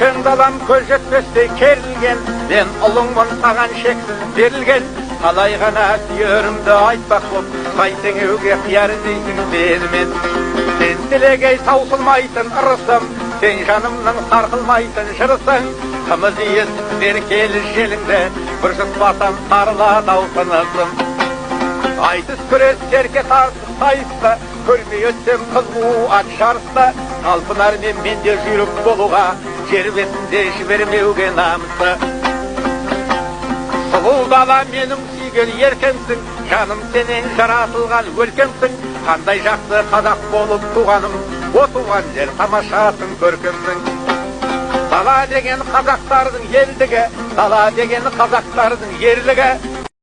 Keng dalam көз жетпестей керілген, мен ұлыңмын саған шексіз берілген. Қалай ғана сүйерімді айтпақ боп, қайтеңеуге қияр дейсің менімен. Сен тілегей таусылмайтын ырысым, сен жанымның сарқылмайтын жырысың. Қымыз иіс берекелі желіңді, бір жұтпасам сарылады ау тынысым. Айтыс күрес серке тартыс сайыста, көрмей өтсем қызу ат жарыста. Талпынар менде жүйрік болуға, жер бетінде жібермеуге намысты. Сұлу дала менің сүйген еркемсің, жаным сенен жаратылған өлкемсің. Қандай жақсы қазақ болып туғаным, о туған жер тамашасын көркемсің. Дала деген қазақтардың елдігі, дала деген қазақтардың ерлігі.